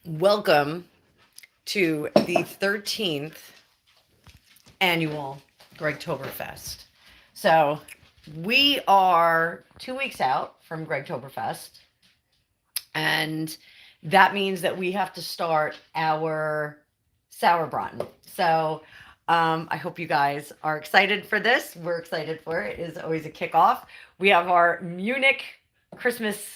Welcome to the 13th annual Gregtoberfest. So we are 2 weeks out from Gregtoberfest, and that means that we have to start our Sauerbraten. So I hope you guys are excited for this. We're excited for it. It is always a kickoff. We have our Munich Christmas,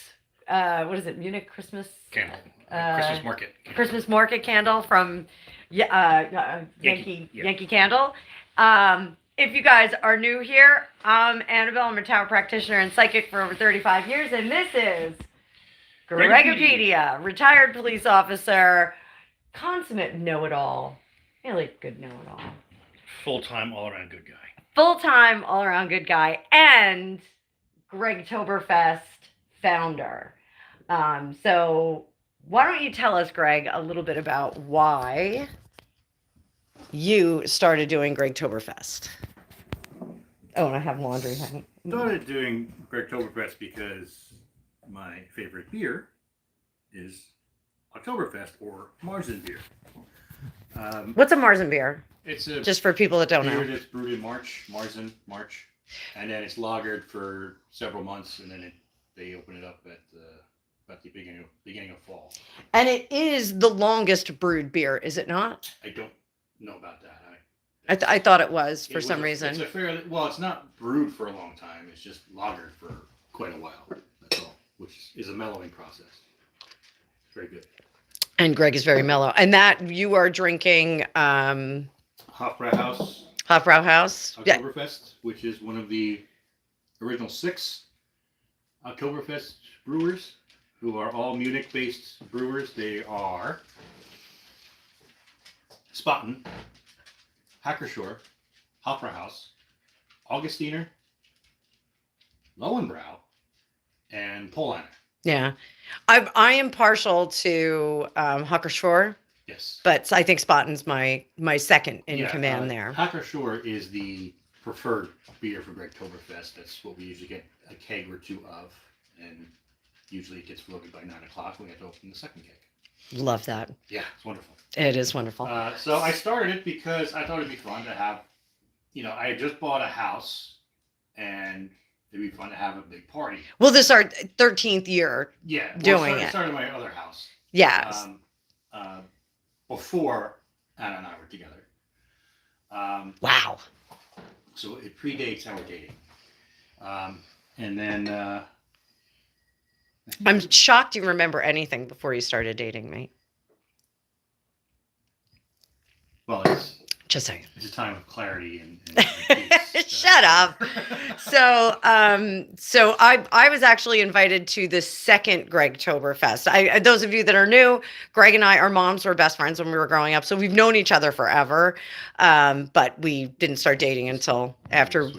what is it? Munich Christmas candle. Christmas market. Christmas market candle from Yankee Candle. If you guys are new here, I'm Annabelle. I'm a tarot practitioner and psychic for over 35 years, and this is Gregopedia, retired police officer, consummate know-it-all, really good know-it-all. Full-time, all-around good guy. Full-time, all-around good guy, and Gregtoberfest founder. So why don't you tell us, Greg, a little bit about why you started doing Gregtoberfest? Oh, and I have laundry hanging. Started doing Gregtoberfest because my favorite beer is Oktoberfest or Marzen beer. What's a Marzen beer? It's a just for people that don't know. Beer that's brewed in March, and then it's lagered for several months, and then they open it up at the beginning of fall. And it is the longest brewed beer, is it not? I don't know about that. I thought it was for some reason. It's it's not brewed for a long time. It's just lagered for quite a while. That's all, which is a mellowing process. Very good. And Greg is very mellow. And that you are drinking Hofbrauhaus Oktoberfest, which is one of the original 6 Oktoberfest brewers, who are all Munich-based brewers. They are Spaten, Hackerschor, Hofbrauhaus, Augustiner, Lowenbrau, and Polaner. Yeah. I am partial to Hackerschor. Yes. But I think Spaten's my second in command there. Hackerschor is the preferred beer for Gregtoberfest. That's what we usually get a keg or two of. And usually it gets floated by 9 o'clock. We have to open the second keg. Love that. Yeah, it's wonderful. It is wonderful. So I started it because I thought it'd be fun to have, I had just bought a house and it'd be fun to have a big party. Well, this is our 13th year doing it. I started my other house. Yes. Before Anna and I were together. Wow. So it predates our dating. And then... I'm shocked you remember anything before you started dating me. Well, just saying. It's a time of clarity and peace. Shut up. So I was actually invited to the second Gregtoberfest. Those of you that are new, Greg and I, our moms were best friends when we were growing up, so we've known each other forever. But we didn't start dating until after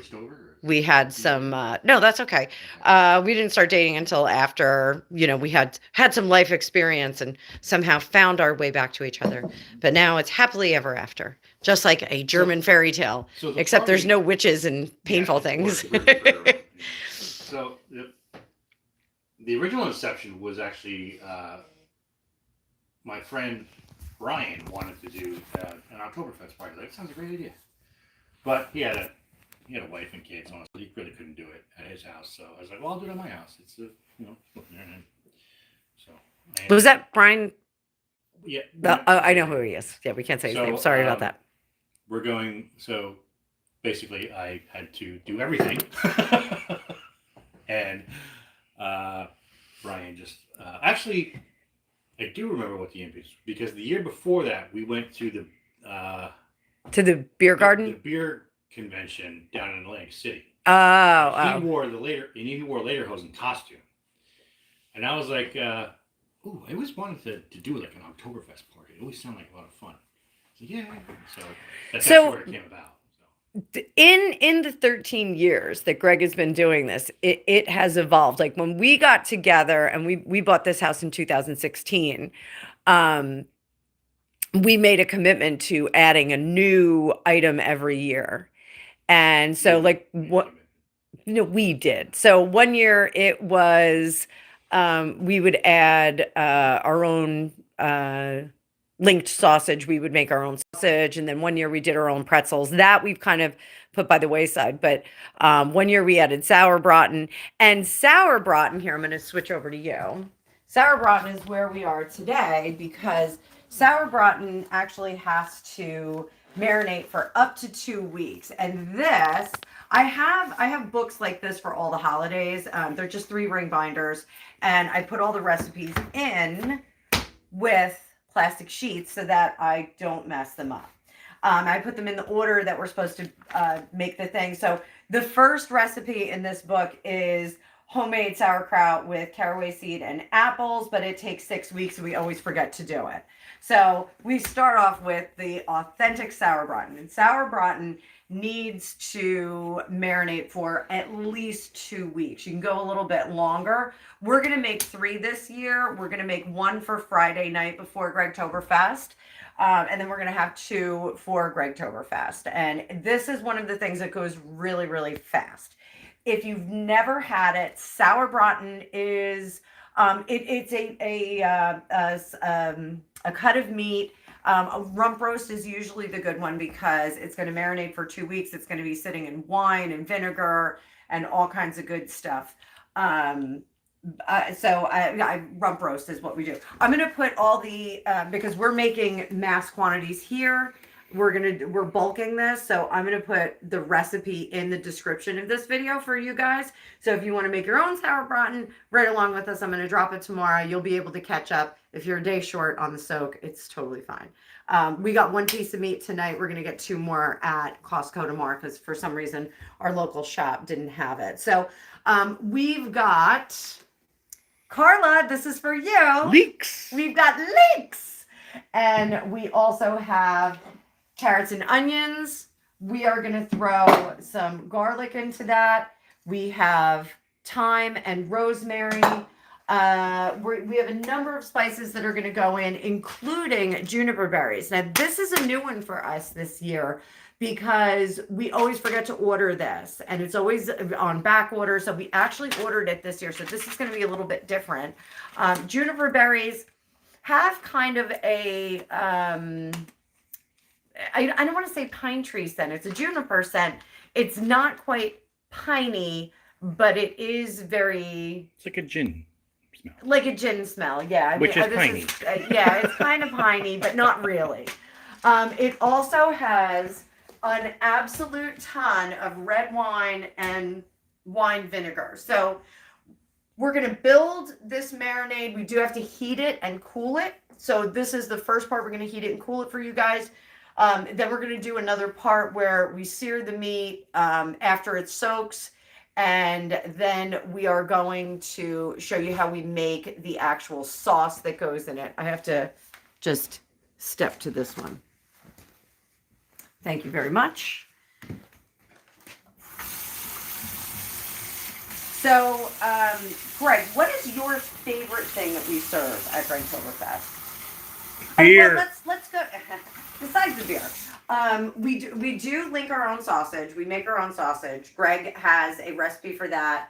we had some. No, that's okay. We didn't start dating until after we had some life experience and somehow found our way back to each other. But now it's happily ever after. Just like a German fairy tale, except there's no witches and painful things. So the original inception was actually my friend Brian wanted to do an Oktoberfest party. That sounds a great idea. But he had a wife and kids, so he really couldn't do it at his house. So I was like, well, I'll do it at my house. It's Was that Brian? Yeah. I know who he is. Yeah, we can't say his name. Sorry about that. We're going, so basically I had to do everything. And Brian just, actually, I do remember what the image, because the year before that, we went to the beer garden? The beer convention down in Atlantic City. Oh. He wore Lederhosen costume. And I was like, I always wanted to do like an Oktoberfest party. It always sounded like a lot of fun. So yeah. So that's where it came about. So. In the 13 years that Greg has been doing this, it has evolved. Like when we got together and we bought this house in 2016, we made a commitment to adding a new item every year. And so we did. So one year it was we would add our own linked sausage. We would make our own sausage. And then one year we did our own pretzels. That we've kind of put by the wayside. But one year we added Sauerbraten. And Sauerbraten, here, I'm going to switch over to you. Sauerbraten is where we are today because Sauerbraten actually has to marinate for up to 2 weeks. And this, I have books like this for all the holidays. They're just 3-ring binders. And I put all the recipes in with plastic sheets so that I don't mess them up. I put them in the order that we're supposed to make the thing. So the first recipe in this book is homemade sauerkraut with caraway seed and apples, but it takes 6 weeks and we always forget to do it. So we start off with the authentic Sauerbraten. And Sauerbraten needs to marinate for at least 2 weeks. You can go a little bit longer. We're going to make 3 this year. We're going to make 1 for Friday night before Gregtoberfest. And then we're going to have 2 for Gregtoberfest. And this is one of the things that goes really, really fast. If you've never had it, Sauerbraten is it's a cut of meat. A rump roast is usually the good one because it's going to marinate for 2 weeks. It's going to be sitting in wine and vinegar and all kinds of good stuff. So rump roast is what we do. I'm going to put all the because we're making mass quantities here. We're bulking this, so I'm going to put the recipe in the description of this video for you guys. So if you want to make your own Sauerbraten right along with us, I'm going to drop it tomorrow. You'll be able to catch up. If you're a day short on the soak, it's totally fine. We got 1 piece of meat tonight. We're going to get 2 more at Costco tomorrow because for some reason our local shop didn't have it. So we've got, Carla, this is for you. Leeks. We've got leeks. And we also have carrots and onions. We are going to throw some garlic into that. We have thyme and rosemary. We have a number of spices that are going to go in, including juniper berries. Now, this is a new one for us this year because we always forget to order this, and it's always on back order. So we actually ordered it this year. So this is going to be a little bit different. Juniper berries have kind of a I don't want to say pine tree scent. It's a juniper scent. It's not quite piney, but it is very... It's like a gin smell. Like a gin smell, yeah. Which is piney. Yeah, it's kind of piney, but not really. It also has an absolute ton of red wine and wine vinegar. So we're going to build this marinade. We do have to heat it and cool it. So this is the first part. We're going to heat it and cool it for you guys. Then we're going to do another part where we sear the meat after it soaks. And then we are going to show you how we make the actual sauce that goes in it. I have to just step to this one. Thank you very much. So, Greg, what is your favorite thing that we serve at Gregtoberfest? Beer. Well, let's go. Besides the beer, we do link our own sausage. We make our own sausage. Greg has a recipe for that.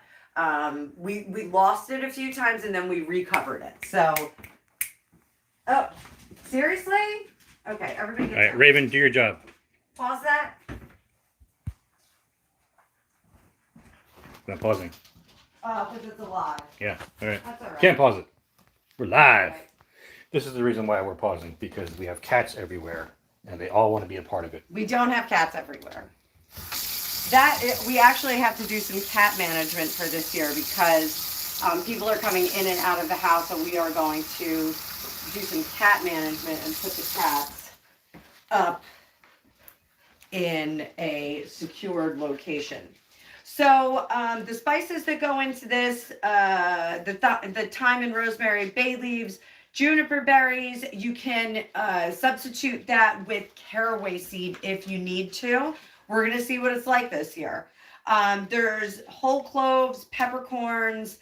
We lost it a few times and then we recovered it. So, oh, seriously? Okay, everybody. All right, Raven, do your job. Pause that. I'm pausing. Oh, because it's alive. Yeah, all right. That's all right. Can't pause it. We're live. Right. This is the reason why we're pausing, because we have cats everywhere and they all want to be a part of it. We don't have cats everywhere. We actually have to do some cat management for this year because people are coming in and out of the house, so we are going to do some cat management and put the cats up in a secured location. So the spices that go into this, the thyme and rosemary, bay leaves, juniper berries, you can substitute that with caraway seed if you need to. We're going to see what it's like this year. There's whole cloves, peppercorns,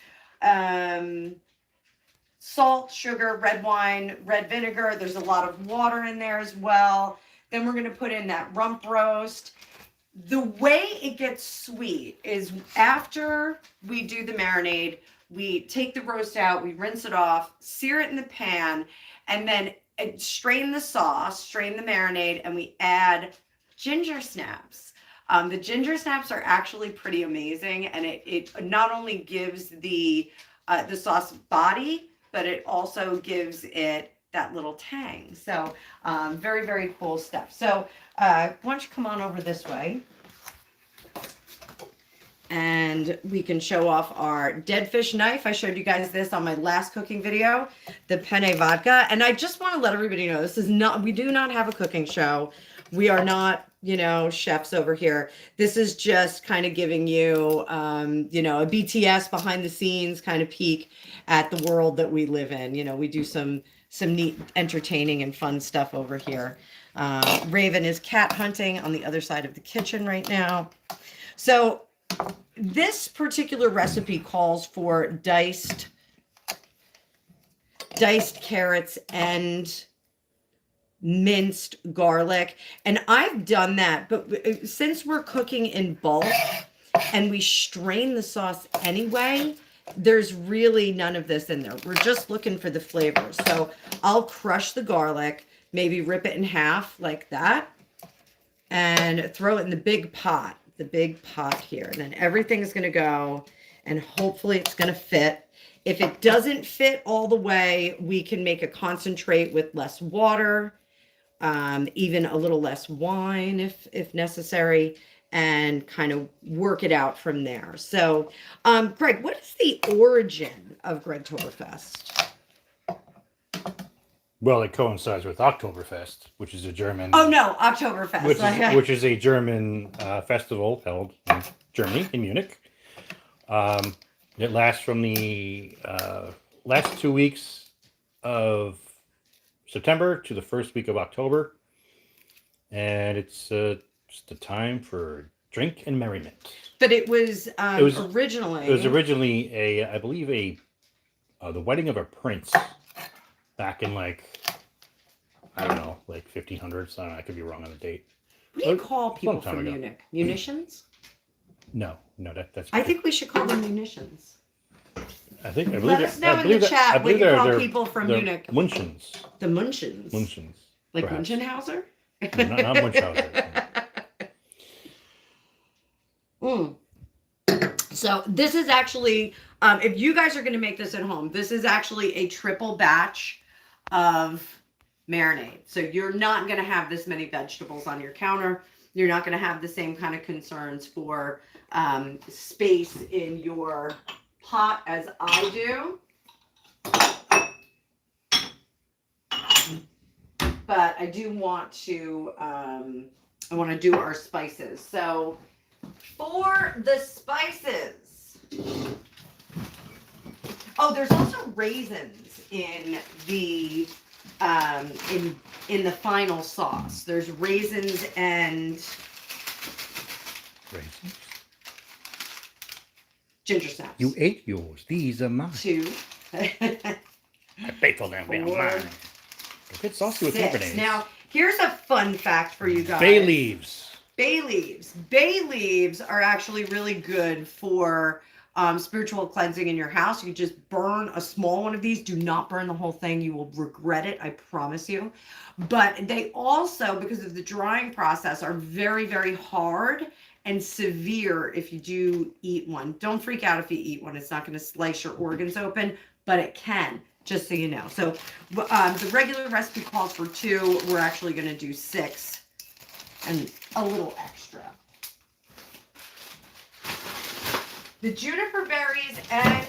salt, sugar, red wine, red vinegar. There's a lot of water in there as well. Then we're going to put in that rump roast. The way it gets sweet is after we do the marinade, We take the roast out, we rinse it off, sear it in the pan, and then strain the sauce, strain the marinade, and we add ginger snaps. The ginger snaps are actually pretty amazing, and it not only gives the sauce body, but it also gives it that little tang. So very, very cool stuff. So why don't you come on over this way? And we can show off our dead fish knife. I showed you guys this on my last cooking video, the penne vodka. And I just want to let everybody know, this is not, we do not have a cooking show. We are not, you know, chefs over here. This is just kind of giving you, you know, a BTS behind the scenes kind of peek at the world that we live in. You know, we do some neat, entertaining and fun stuff over here. Raven is cat hunting on the other side of the kitchen right now. So this particular recipe calls for diced carrots and minced garlic. And I've done that, but since we're cooking in bulk and we strain the sauce anyway, there's really none of this in there. We're just looking for the flavors. So I'll crush the garlic, maybe rip it in half like that, and throw it in the big pot here. And then everything's going to go, and hopefully it's going to fit. If it doesn't fit all the way, we can make a concentrate with less water, even a little less wine if necessary, and kind of work it out from there. So, Greg, what is the origin of Gregtoberfest? Well, it coincides with Oktoberfest, which is a German. Oh no, Oktoberfest, which is a German festival held in Germany, in Munich. It lasts from the last 2 weeks of September to the first week of October, and it's just a time for drink and merriment. But it was originally I believe the wedding of a prince back in like, I don't know, like 1500s. I don't know, I could be wrong on the date. What do you call people from Munich? Munitions? No, that's. I think we should call them munitions. I believe. Let us know in the chat what you call people from Munich. Munchens. The Munchens. Munchens. Like perhaps. Munchenhauser? No, not Munchauser. So this is actually, if you guys are going to make this at home, this is actually a triple batch of marinade. So you're not going to have this many vegetables on your counter. You're not going to have the same kind of concerns for space in your pot as I do. But I do want to, I want to do our spices. So for the spices, oh, there's also raisins in the in the final sauce. There's raisins and ginger snaps. You ate yours. These are mine. 2. I paid for them. They are mine. It's saucy with 6. Now, here's a fun fact for you guys. Bay leaves. Bay leaves. Bay leaves are actually really good for spiritual cleansing in your house. You just burn a small one of these. Do not burn the whole thing. You will regret it. I promise you. But they also, because of the drying process, are very, very hard and severe if you do eat one. Don't freak out if you eat one. It's not going to slice your organs open, but it can, just so you know. So the regular recipe calls for 2. We're actually going to do 6 and a little extra. The juniper berries and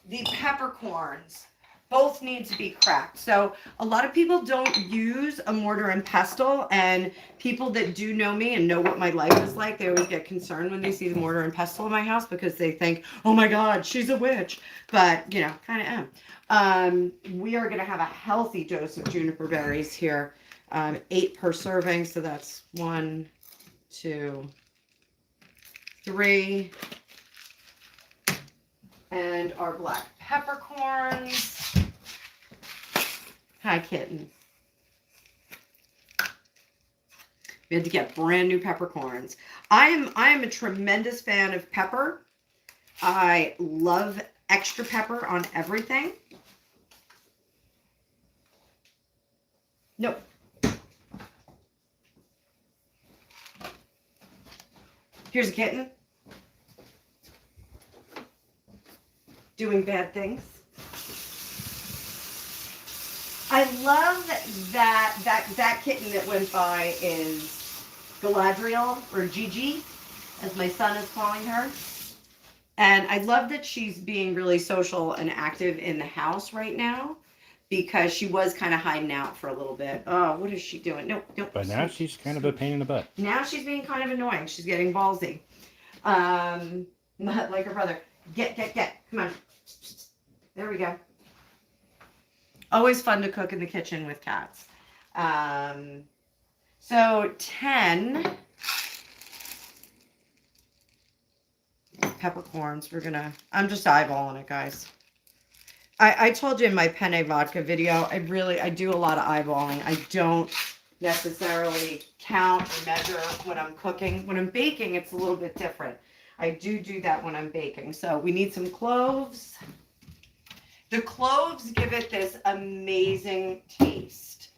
the peppercorns both need to be cracked. So a lot of people don't use a mortar and pestle, and people that do know me and know what my life is like, they always get concerned when they see the mortar and pestle in my house because they think, oh my God, she's a witch. But, you know, kind of am. We are going to have a healthy dose of juniper berries here. 8 per serving, so that's 1, 2, 3. And our black peppercorns. Hi, kitten. We had to get brand new peppercorns. I am a tremendous fan of pepper. I love extra pepper on everything. Nope. Here's a kitten. Doing bad things. I love that kitten that went by is Galadriel, or Gigi, as my son is calling her. And I love that she's being really social and active in the house right now, because she was kind of hiding out for a little bit. Oh, what is she doing? Nope. But now she's kind of a pain in the butt. Now she's being kind of annoying. She's getting ballsy. Not like her brother. Get. Come on. There we go. Always fun to cook in the kitchen with cats. So 10 peppercorns. I'm just eyeballing it, guys. I told you in my penne vodka video, I do a lot of eyeballing. I don't necessarily count or measure when I'm cooking. When I'm baking, it's a little bit different. I do that when I'm baking. So we need some cloves. The cloves give it this amazing taste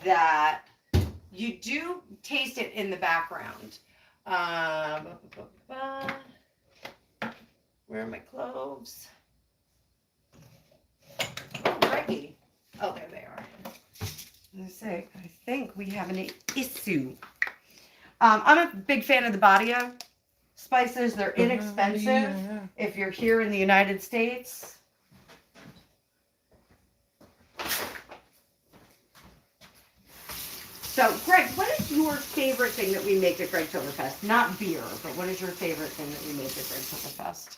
that you do taste it in the background. Where are my cloves? Reggie. Oh, there they are. I think we have an issue. I'm a big fan of the Badia spices. They're inexpensive if you're here in the United States. So, Greg, what is your favorite thing that we make at Gregtoberfest? Not beer, but what is your favorite thing that we make at Gregtoberfest?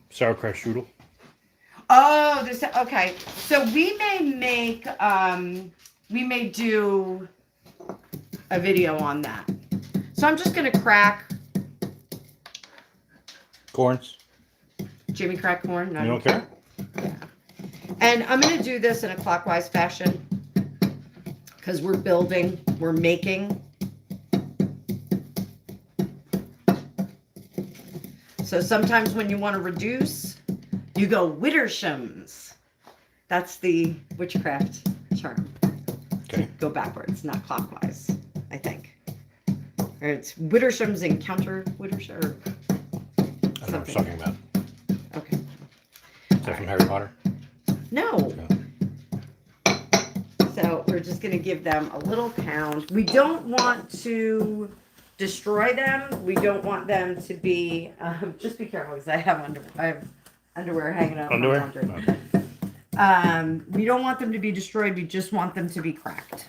Sauerkraut strudel. Oh, okay. So we may do a video on that. So I'm just gonna crack Corns. Jimmy crack corn. No. You don't care? Yeah. And I'm gonna do this in a clockwise fashion because we're building, we're making. So sometimes when you want to reduce, you go Wittershams. That's the witchcraft term. Okay. Go backwards, not clockwise, I think. Or it's Wittershams and counter Wittersham. I don't know what you're talking about. Okay. Is that from Harry Potter? No. No. So we're just going to give them a little pound. We don't want to destroy them. We don't want them to be, just be careful because I have underwear hanging out. Underwear? Okay. We don't want them to be destroyed. We just want them to be cracked.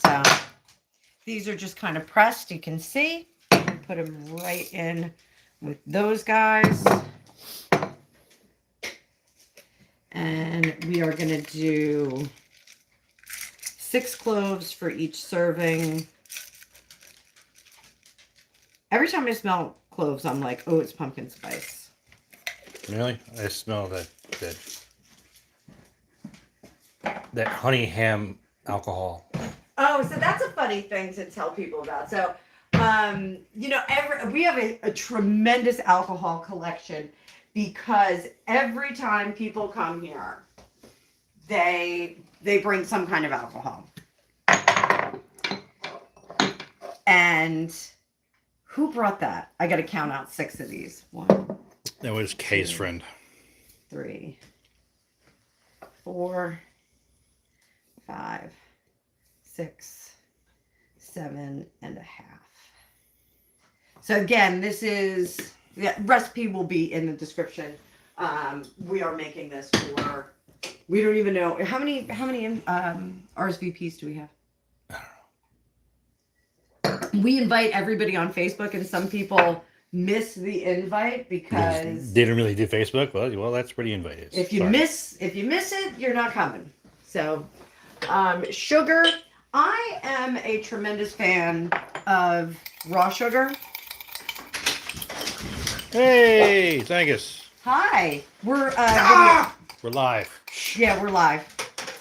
So these are just kind of pressed. You can see. Put them right in with those guys. And we are going to do 6 cloves for each serving. Every time I smell cloves, I'm like, oh, it's pumpkin spice. Really? I smell that honey ham alcohol. Oh, so that's a funny thing to tell people about. So, you know, we have a tremendous alcohol collection because every time people come here, they bring some kind of alcohol. And who brought that? I got to count out 6 of these. 1, That was Kay's friend. 3, 4, 5, 6, 7 and a half. So again, this is, the recipe will be in the description. We are making this for, we don't even know, how many RSVPs do we have? We invite everybody on Facebook, and some people miss the invite because Didn't really do Facebook. Well, that's where the invite is. if you miss it, you're not coming. So, sugar. I am a tremendous fan of raw sugar. Hey, Angus. Hi, we're We're live. yeah, we're live.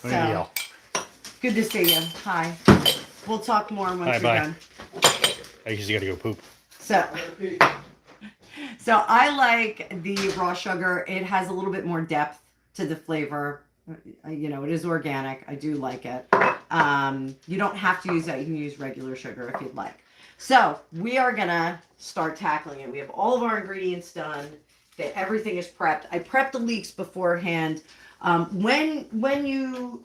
Let me yell. Good to see you. Hi. We'll talk more once Hi, you're bye. done. I usually got to go poop. So I like the raw sugar. It has a little bit more depth to the flavor. You know, it is organic. I do like it. You don't have to use that. You can use regular sugar if you'd like. So we are gonna start tackling it. We have all of our ingredients done. Okay, everything is prepped. I prepped the leeks beforehand. When you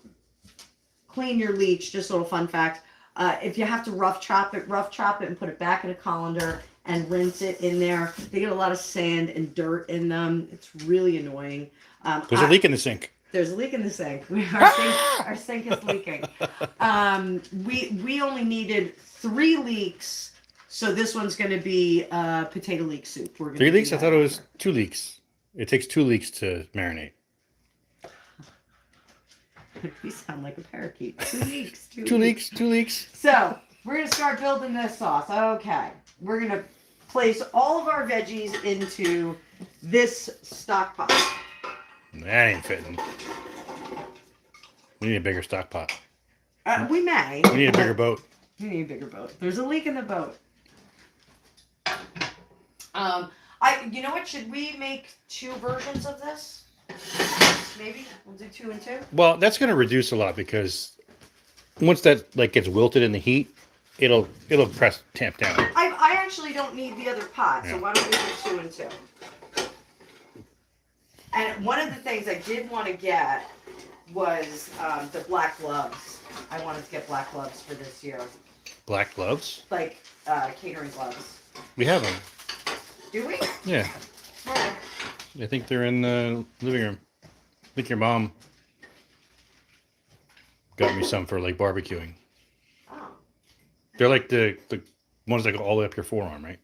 clean your leech, just a little fun fact, if you have to rough chop it and put it back in a colander and rinse it in there. They get a lot of sand and dirt in them. It's really annoying. There's a leak in the sink. There's a leak in the sink. Our sink is leaking. We only needed 3 leeks, so this one's going to be potato leek soup. We're gonna 3 do leaks? I that. thought it was 2 leeks. It takes 2 leeks to marinate. You sound like a parakeet. 2 leeks. 2 leeks. 2 leeks. So we're going to start building this sauce. Okay. We're going to place all of our veggies into this stock pot. That ain't fitting. We need a bigger stock pot. We may. We need a bigger boat. We need a bigger boat. There's a leak in the boat. You know what? Should we make 2 versions of this? Maybe we'll do 2 and 2. Well, that's going to reduce a lot because once that like gets wilted in the heat, it'll tamp down. I actually don't need the other pot, so Yeah. why don't we do 2 and 2? And one of the things I did want to get was the black gloves. I wanted to get black gloves for this year, Black gloves? like catering gloves. We have them. Do we? Yeah. Where? I think they're in the living room. I think your mom got me some for like barbecuing. Oh. They're like the ones that go all the way up your forearm, right?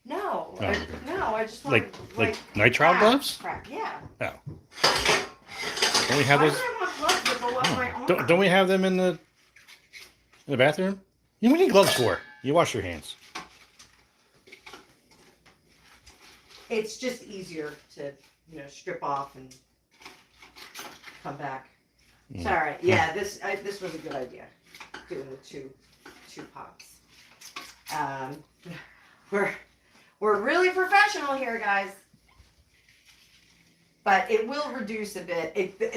No. Oh, okay. I just wanted Like nitrile crack, gloves? Crack, yeah. Oh. Don't we have Why those? would I want gloves that go up my arm? Don't we have them in the bathroom? You know what you need gloves for? You wash your hands. It's just easier to, strip off and come back. Mm. Sorry. Yeah, this was a good idea. Doing the two pots. We're really professional here, guys. But it will reduce a bit.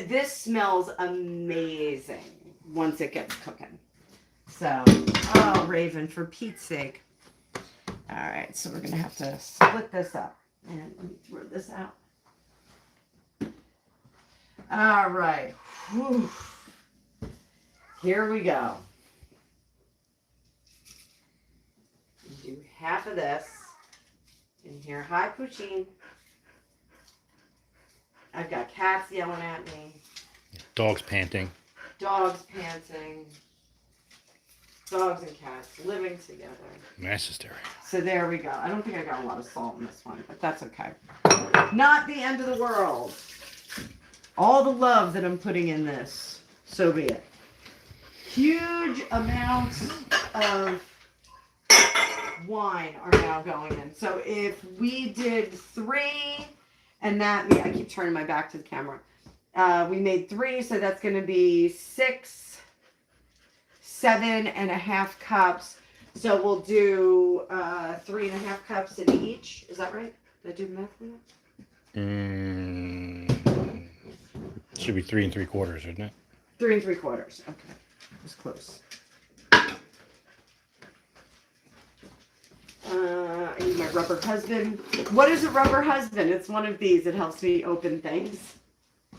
This smells amazing once it gets cooking. So, oh, Raven, for Pete's sake. All right, so we're gonna have to split this up. And let me throw this out. All right. Whew. Here we go. Do half of this in here. Hi, Puccine. I've got cats yelling at me. Dogs panting. Dogs panting. Dogs and cats living together. Mass hysteria. So there we go. I don't think I got a lot of salt in this one, but that's okay. Not the end of the world. All the love that I'm putting in this, so be it. Huge amounts of wine are now going in. So if we did 3, and I keep turning my back to the camera. We made 3, so that's going to be 6, 7.5 cups. So we'll do 3.5 cups in each. Is that right? Did I do the math for that? Should be 3 3/4, isn't it? 3 3/4. Okay, it was close. I need my rubber husband. What is a rubber husband? It's one of these. It helps me open things.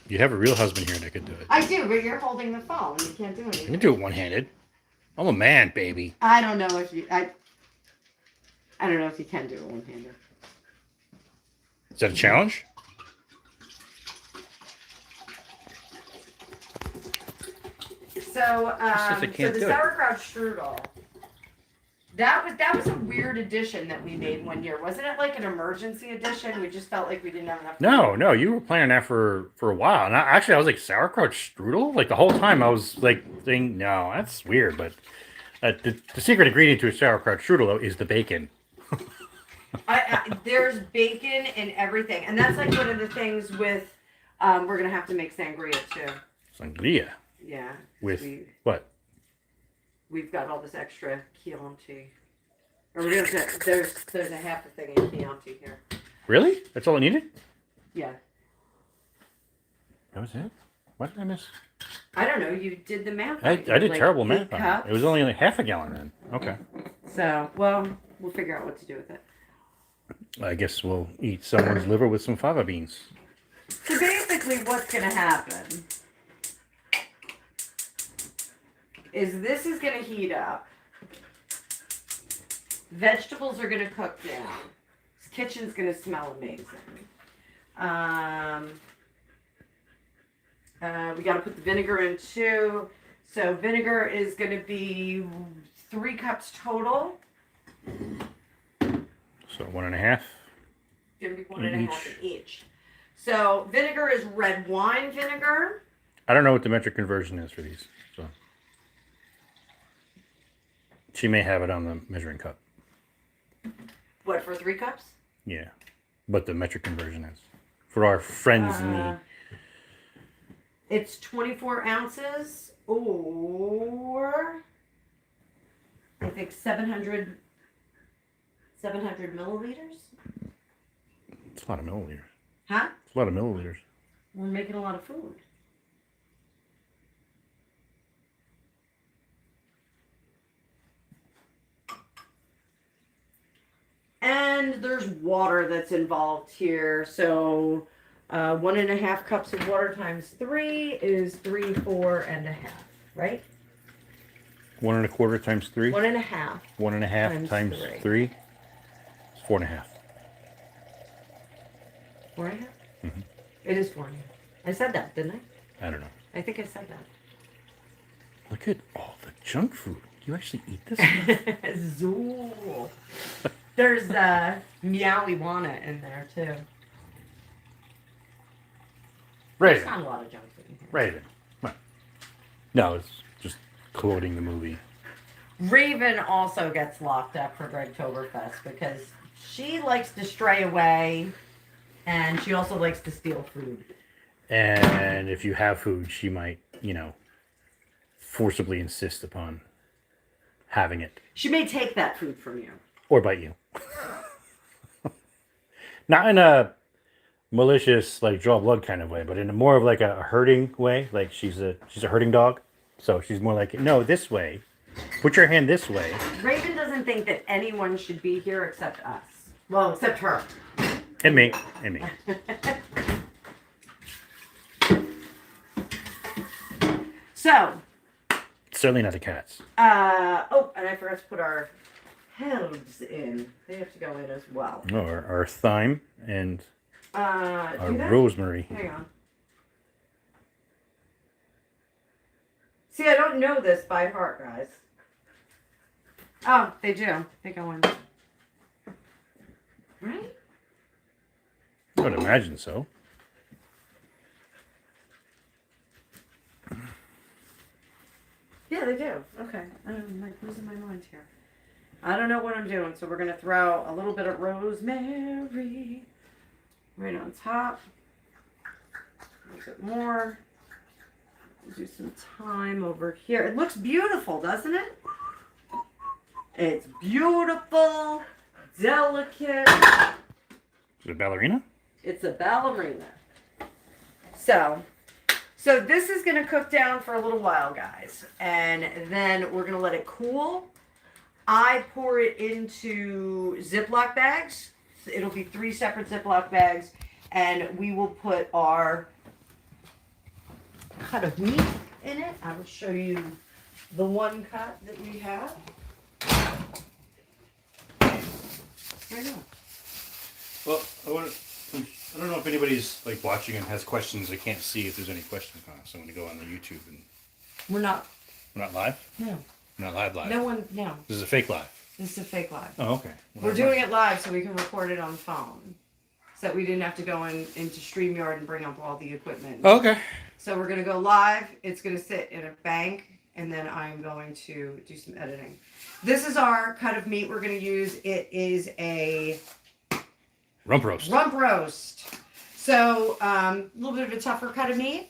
You have a real husband here that could do it. I do, but you're holding the phone. You can't do You anything. can do it one-handed. I'm a man, baby. I don't know if you. I don't know if you can do it one-handed. Is that a challenge? So, Says I so can't the do it. sauerkraut strudel. That was a weird addition that we made one year. Wasn't it like an emergency edition? We just felt like we didn't have enough. No, you were planning that for a while. And I was like, sauerkraut strudel? Like the whole time I was like thinking, no, that's weird. But the secret ingredient to a sauerkraut strudel though, is the bacon. There's bacon in everything, and that's like one of the things with. We're gonna have to make sangria too. Sangria. Yeah. With we, what? we've got all this extra Chianti. Or we're gonna, there's a half a thing of Chianti here. Really? That's all it needed? Yeah. That was it? What did I miss? I don't know. You did the math. I did like terrible 8 math on it. cups. It was only like half a gallon then. Okay. So, well, we'll figure out what to do with it. I guess we'll eat someone's liver with some fava beans. So basically what's going to happen is this is going to heat up. Vegetables are going to cook down. This kitchen's going to smell amazing. We got to put the vinegar in too. So vinegar is going to be 3 cups total. So 1.5. Going to be 1.5 in each. So vinegar is red wine vinegar. I don't know what the metric conversion is for these. So she may have it on the measuring cup. What, for 3 cups? Yeah. But the metric conversion is. For our friends in the... It's 24 ounces or I think 700 milliliters. It's a lot of milliliters. Huh? It's a lot of milliliters. We're making a lot of food. And there's water that's involved here. So 1.5 cups of water times 3 is 4.5, right? 1.25 times 3. 1.5. 1.5 times 3. It's 4.5. 4.5? Mm-hmm. It is 4.5. I said that, didn't I? I don't know. I think I said that. Look at all the junk food. You actually eat this? Zool. There's meowie-wana in there too. There's Raven. not a lot of junk food in here. Raven. What? No, it's just quoting the movie. Raven also gets locked up for Gregtoberfest because she likes to stray away and she also likes to steal food. And if you have food, she might, forcibly insist upon having it. She may take that food from you. Or bite you. Not in a malicious, draw blood kind of way, but in a more of a herding way. Like she's a herding dog. So she's more like, no, this way. Put your hand this way. Raven doesn't think that anyone should be here except us. Well, except her. And me. And me. So. Certainly not the cats. And I forgot to put our herbs in. They have to go in as well. Oh, our thyme and our rosemary. Hang on. See, I don't know this by heart, guys. Oh, they do. They go in. Right? I would imagine so. Yeah, they do. Okay. I'm losing my mind here. I don't know what I'm doing, so we're going to throw a little bit of rosemary right on top. A little bit more. We'll do some thyme over here. It looks beautiful, doesn't it? It's beautiful, delicate. Is it a ballerina? It's a ballerina. So this is going to cook down for a little while, guys. And then we're going to let it cool. I pour it into Ziploc bags. It'll be 3 separate Ziploc bags. And we will put our cut of meat in it. I will show you the one cut that we have. Right now. Well, I don't know if anybody's watching and has questions. I can't see if there's any questions on it, so I'm going to go on the YouTube and. We're not live? No. We're not live. No one, no. This is a fake live. This is a fake live. Oh, okay. Well, We're doing it live so we can record it on phone. So that we didn't have to go into StreamYard and bring up all the equipment. Oh, okay. So we're going to go live. It's going to sit in a bank. And then I'm going to do some editing. This is our cut of meat we're going to use. It is a rump roast. Rump roast. So a little bit of a tougher cut of meat.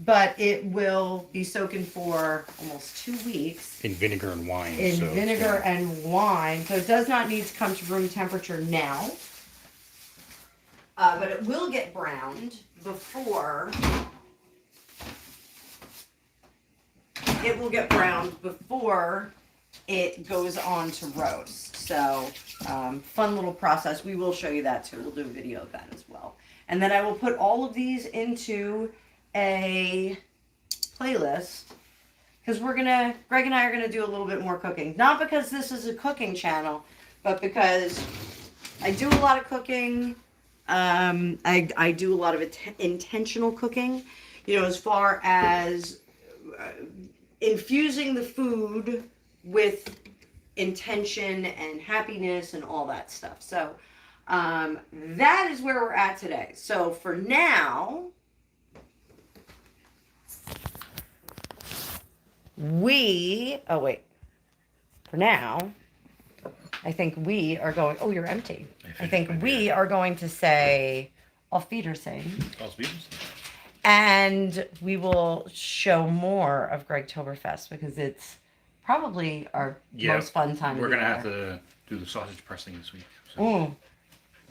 but it will be soaking for almost 2 weeks In vinegar and wine. in so, vinegar yeah. and wine. So it does not need to come to room temperature now. But it will get browned before it goes on to roast. So fun little process. We will show you that too. We'll do a video of that as well. And then I will put all of these into a playlist because Greg and I are gonna do a little bit more cooking. Not because this is a cooking channel, but because I do a lot of cooking. I do a lot of intentional cooking, as far as infusing the food with intention and happiness and all that stuff. So that is where we're at today. So for now, for now, I think we are going, oh, you're empty. I think we are going to say, Auf Wiedersehen. Auf Wiedersehen. And we will show more of Gregtoberfest because it's probably our most fun time. We're going to have to do the sausage pressing this week. So Ooh.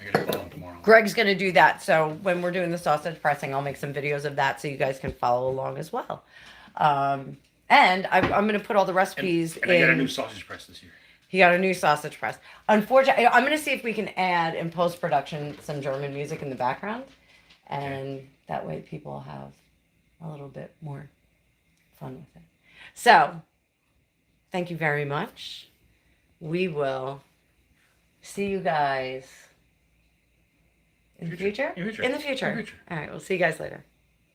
I got to call him tomorrow. Greg's going to do that. So when we're doing the sausage pressing, I'll make some videos of that so you guys can follow along as well. And I'm going to put all the recipes and I got a new sausage press this year. He got a new sausage press. Unfortunately, I'm going to see if we can add in post-production some German music in the background. And that way people have a little bit more fun with it. So, thank you very much. We will see you guys in the future. In the future. All right, we'll see you guys later.